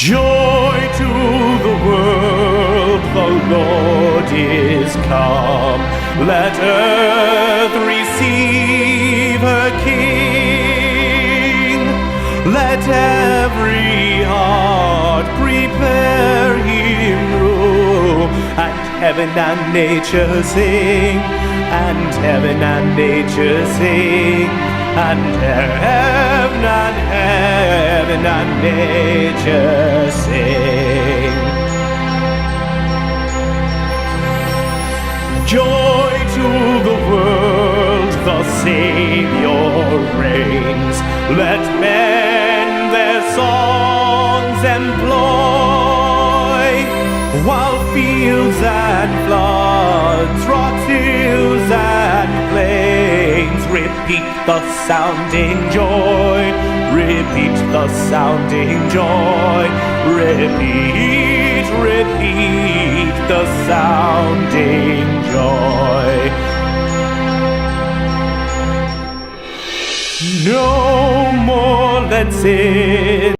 Joy to the world, the Lord is come. Let earth receive her King. Let every heart prepare him room. And heaven and nature sing. And heaven and nature sing. And heaven and nature sing. Joy to the world, the Savior reigns. Let men their songs employ, while fields and floods, rocks, hills and plains repeat the sounding joy, repeat the sounding joy, repeat, repeat the sounding joy. No more let's sit